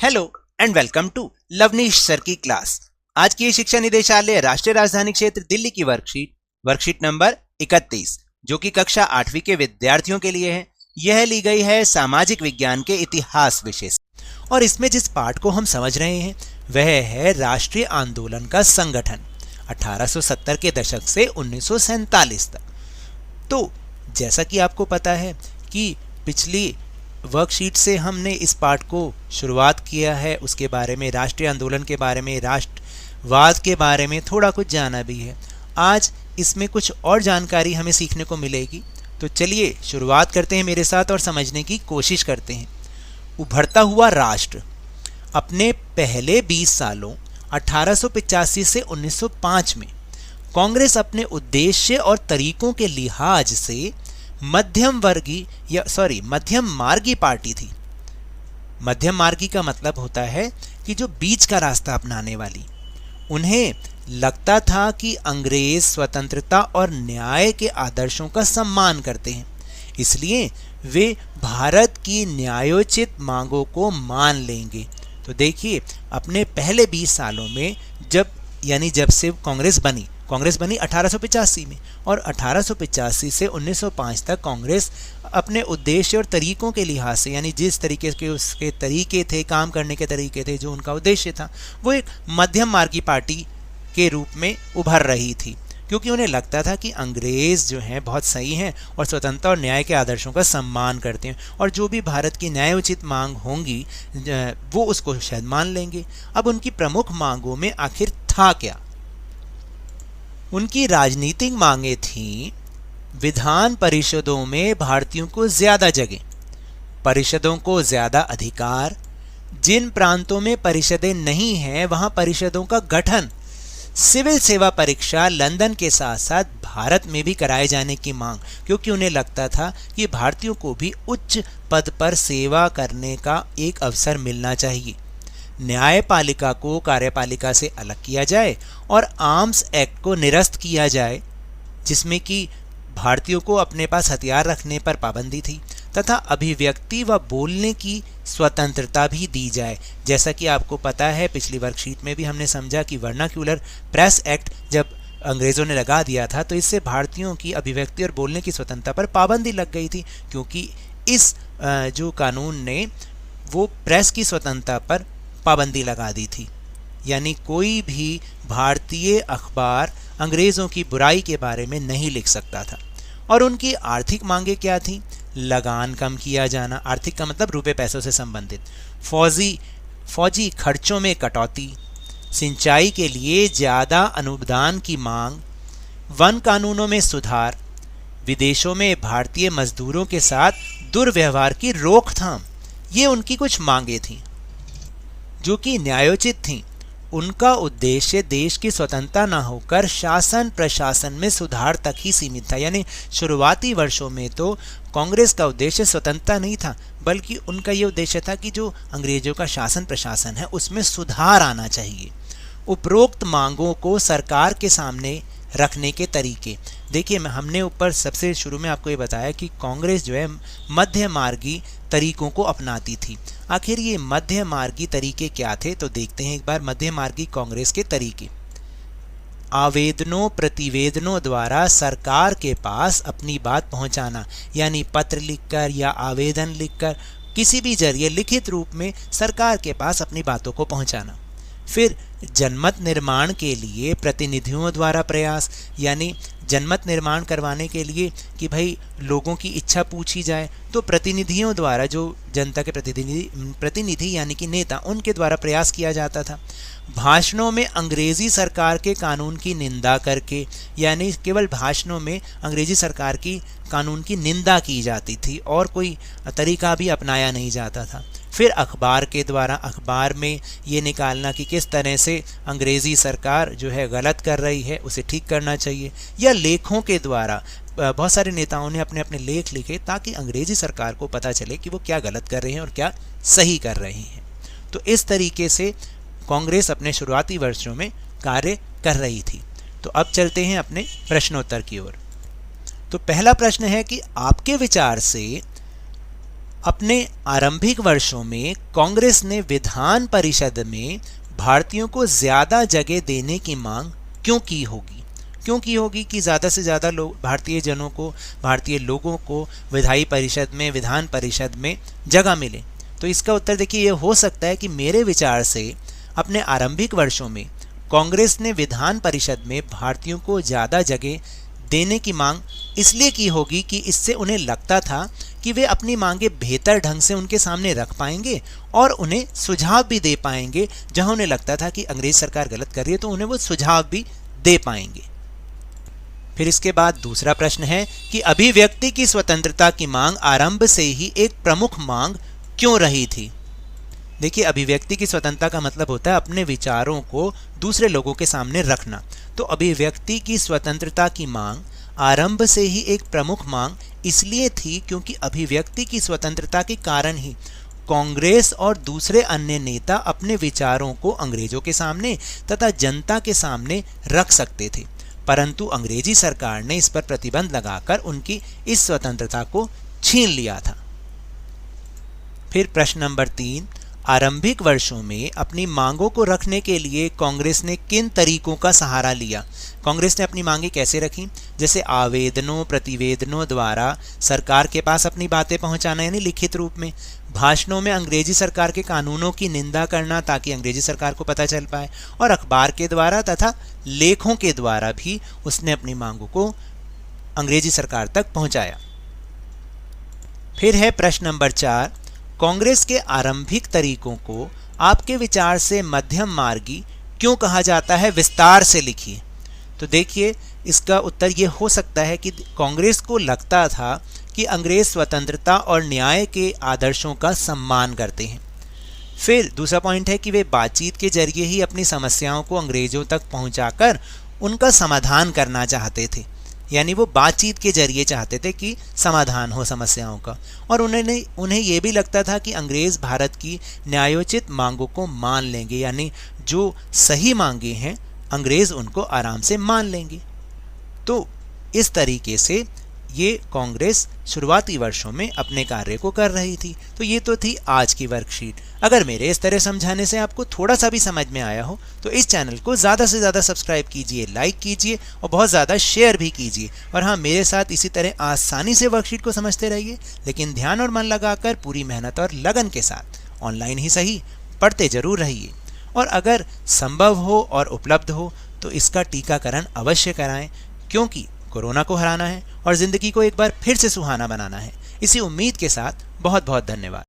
Hello and welcome to Lovneesh sir की class. आज की शिक्षा निदेशालय राष्ट्रीय राजधानी क्षेत्र दिल्ली की वर्कशीट नंबर 31 जो कि कक्षा 8वीं के विद्यार्थियों के लिए है। यह ली गई है सामाजिक विज्ञान के इतिहास विषय से और इसमें जिस पाठ को हम समझ रहे हैं वह है राष्ट्रीय आंदोलन का संगठन 1870 के दशक से 1947 तक। तो जैसा कि आपको पता है कि पिछली वर्कशीट से हमने इस पाठ को शुरुआत किया है, उसके बारे में राष्ट्रीय आंदोलन के बारे में, राष्ट्रवाद के बारे में थोड़ा कुछ जाना भी है। आज इसमें कुछ और जानकारी हमें सीखने को मिलेगी। तो चलिए शुरुआत करते हैं मेरे साथ और समझने की कोशिश करते हैं। उभरता हुआ राष्ट्र अपने पहले 20 सालों 1885 से 1905 में कांग्रेस अपने उद्देश्य और तरीकों के लिहाज से मध्यम मार्गी पार्टी थी। मध्यम मार्गी का मतलब होता है कि जो बीच का रास्ता अपनाने वाली। उन्हें लगता था कि अंग्रेज स्वतंत्रता और न्याय के आदर्शों का सम्मान करते हैं, इसलिए वे भारत की न्यायोचित मांगों को मान लेंगे। तो देखिए अपने पहले 20 सालों में जब से कांग्रेस बनी 1885 में और 1885 से 1905 तक कांग्रेस अपने उद्देश्य और तरीकों के लिहाज से, यानी जिस तरीके के उसके तरीके थे, काम करने के तरीके थे, जो उनका उद्देश्य था, वो एक मध्यम मार्गी पार्टी के रूप में उभर रही थी, क्योंकि उन्हें लगता था कि अंग्रेज जो हैं बहुत सही हैं और स्वतंत्रता और न्याय के आदर्शों का सम्मान करते हैं और जो भी भारत की न्यायोचित मांग होंगी वो उसको शायद मान लेंगे। अब उनकी प्रमुख मांगों में आखिर था क्या? उनकी राजनीतिक मांगें थीं विधान परिषदों में भारतीयों को ज्यादा जगह, परिषदों को ज्यादा अधिकार, जिन प्रांतों में परिषदें नहीं हैं वहां परिषदों का गठन, सिविल सेवा परीक्षा लंदन के साथ साथ भारत में भी कराए जाने की मांग, क्योंकि उन्हें लगता था कि भारतीयों को भी उच्च पद पर सेवा करने का एक अवसर मिलना चाहिए। न्यायपालिका को कार्यपालिका से अलग किया जाए और आर्म्स एक्ट को निरस्त किया जाए, जिसमें कि भारतीयों को अपने पास हथियार रखने पर पाबंदी थी, तथा अभिव्यक्ति व बोलने की स्वतंत्रता भी दी जाए। जैसा कि आपको पता है पिछली वर्कशीट में भी हमने समझा कि वर्नाक्यूलर प्रेस एक्ट जब अंग्रेज़ों ने लगा दिया था तो इससे भारतीयों की अभिव्यक्ति और बोलने की स्वतंत्रता पर पाबंदी लग गई थी, क्योंकि इस जो कानून ने वो प्रेस की स्वतंत्रता पर पाबंदी लगा दी थी। यानी कोई भी भारतीय अखबार अंग्रेज़ों की बुराई के बारे में नहीं लिख सकता था। और उनकी आर्थिक मांगें क्या थीं? लगान कम किया जाना, आर्थिक का मतलब रुपए पैसों से संबंधित, फौजी खर्चों में कटौती, सिंचाई के लिए ज़्यादा अनुदान की मांग, वन कानूनों में सुधार, विदेशों में भारतीय मजदूरों के साथ दुर्व्यवहार की रोकथाम। ये उनकी कुछ मांगें थीं जो कि न्यायोचित थीं। उनका उद्देश्य देश की स्वतंत्रता न होकर शासन प्रशासन में सुधार तक ही सीमित था। यानी शुरुआती वर्षों में तो कांग्रेस का उद्देश्य स्वतंत्रता नहीं था, बल्कि उनका ये उद्देश्य था कि जो अंग्रेजों का शासन प्रशासन है उसमें सुधार आना चाहिए। उपरोक्त मांगों को सरकार के सामने रखने के तरीके देखिए, हमने ऊपर सबसे शुरू में आपको ये बताया कि कांग्रेस जो है मध्य मार्गी तरीकों को अपनाती थी। आखिर ये मध्य मार्गी तरीके क्या थे? तो देखते हैं एक बार मध्य मार्गी कांग्रेस के तरीके। आवेदनों प्रतिवेदनों द्वारा सरकार के पास अपनी बात पहुंचाना, यानी पत्र लिखकर या आवेदन लिखकर किसी भी जरिए लिखित रूप में सरकार के पास अपनी बातों को पहुंचाना। फिर जनमत निर्माण के लिए प्रतिनिधियों द्वारा प्रयास, यानी जनमत निर्माण करवाने के लिए कि भाई लोगों की इच्छा पूछी जाए तो प्रतिनिधियों द्वारा, जो जनता के प्रतिनिधि यानी कि नेता, उनके द्वारा प्रयास किया जाता था। भाषणों में अंग्रेजी सरकार के कानून की निंदा करके, यानी केवल भाषणों में अंग्रेजी सरकार की कानून की निंदा की जाती थी और कोई तरीका भी अपनाया नहीं जाता था। फिर अखबार के द्वारा अखबार में ये निकालना कि किस तरह से अंग्रेज़ी सरकार जो है गलत कर रही है, उसे ठीक करना चाहिए। या लेखों के द्वारा बहुत सारे नेताओं ने अपने अपने लेख लिखे ताकि अंग्रेज़ी सरकार को पता चले कि वो क्या गलत कर रहे हैं और क्या सही कर रहे हैं। तो इस तरीके से कांग्रेस अपने शुरुआती वर्षों में कार्य कर रही थी। तो अब चलते हैं अपने प्रश्नोत्तर की ओर। तो पहला प्रश्न है कि आपके विचार से अपने आरंभिक वर्षों में कांग्रेस ने विधान परिषद में भारतीयों को ज्यादा जगह देने की मांग क्यों की होगी? क्यों की होगी कि ज्यादा से ज्यादा लोग भारतीय लोगों को विधान परिषद में जगह मिले? तो इसका उत्तर देखिए, ये हो सकता है कि मेरे विचार से अपने आरंभिक वर्षों में कांग्रेस ने विधान परिषद में भारतीयों को ज्यादा जगह देने की मांग इसलिए की होगी कि इससे उन्हें लगता था कि वे अपनी मांगे बेहतर ढंग से उनके सामने रख पाएंगे और उन्हें सुझाव भी दे पाएंगे। जहां उन्हें लगता था कि अंग्रेज सरकार गलत कर रही है तो उन्हें वो सुझाव भी दे पाएंगे। फिर इसके बाद दूसरा प्रश्न है कि अभिव्यक्ति की स्वतंत्रता की मांग आरंभ से ही एक प्रमुख मांग क्यों रही थी? देखिए, अभिव्यक्ति की स्वतंत्रता का मतलब होता है अपने विचारों को दूसरे लोगों के सामने रखना। तो अभिव्यक्ति की स्वतंत्रता की मांग आरंभ से ही एक प्रमुख मांग इसलिए थी क्योंकि अभिव्यक्ति की स्वतंत्रता के कारण ही कांग्रेस और दूसरे अन्य नेता अपने विचारों को अंग्रेजों के सामने तथा जनता के सामने रख सकते थे, परंतु अंग्रेजी सरकार ने इस पर प्रतिबंध लगाकर उनकी इस स्वतंत्रता को छीन लिया था। फिर प्रश्न नंबर 3, आरंभिक वर्षों में अपनी मांगों को रखने के लिए कांग्रेस ने किन तरीकों का सहारा लिया? कांग्रेस ने अपनी मांगे कैसे रखी? जैसे आवेदनों प्रतिवेदनों द्वारा सरकार के पास अपनी बातें पहुंचाना, यानी लिखित रूप में, भाषणों में अंग्रेजी सरकार के कानूनों की निंदा करना ताकि अंग्रेजी सरकार को पता चल पाए, और अखबार के द्वारा तथा लेखों के द्वारा भी उसने अपनी मांगों को अंग्रेजी सरकार तक पहुंचाया। फिर है प्रश्न नंबर 4, कांग्रेस के आरंभिक तरीकों को आपके विचार से मध्यम मार्गी क्यों कहा जाता है? विस्तार से लिखिए। तो देखिए, इसका उत्तर ये हो सकता है कि कांग्रेस को लगता था कि अंग्रेज स्वतंत्रता और न्याय के आदर्शों का सम्मान करते हैं। फिर दूसरा पॉइंट है कि वे बातचीत के जरिए ही अपनी समस्याओं को अंग्रेजों तक पहुंचाकर उनका समाधान करना चाहते थे, यानी वो बातचीत के जरिए चाहते थे कि समाधान हो समस्याओं का। और उन्हें ये भी लगता था कि अंग्रेज भारत की न्यायोचित मांगों को मान लेंगे, यानी जो सही मांगे हैं अंग्रेज उनको आराम से मान लेंगे। तो इस तरीके से ये कांग्रेस शुरुआती वर्षों में अपने कार्य को कर रही थी। तो ये तो थी आज की वर्कशीट। अगर मेरे इस तरह समझाने से आपको थोड़ा सा भी समझ में आया हो तो इस चैनल को ज़्यादा से ज़्यादा सब्सक्राइब कीजिए, लाइक कीजिए और बहुत ज़्यादा शेयर भी कीजिए। और हाँ, मेरे साथ इसी तरह आसानी से वर्कशीट को समझते रहिए, लेकिन ध्यान और मन लगाकर पूरी मेहनत और लगन के साथ, ऑनलाइन ही सही, पढ़ते जरूर रहिए। और अगर संभव हो और उपलब्ध हो तो इसका टीकाकरण अवश्य कराएं, क्योंकि कोरोना को हराना है और ज़िंदगी को एक बार फिर से सुहाना बनाना है। इसी उम्मीद के साथ बहुत बहुत धन्यवाद।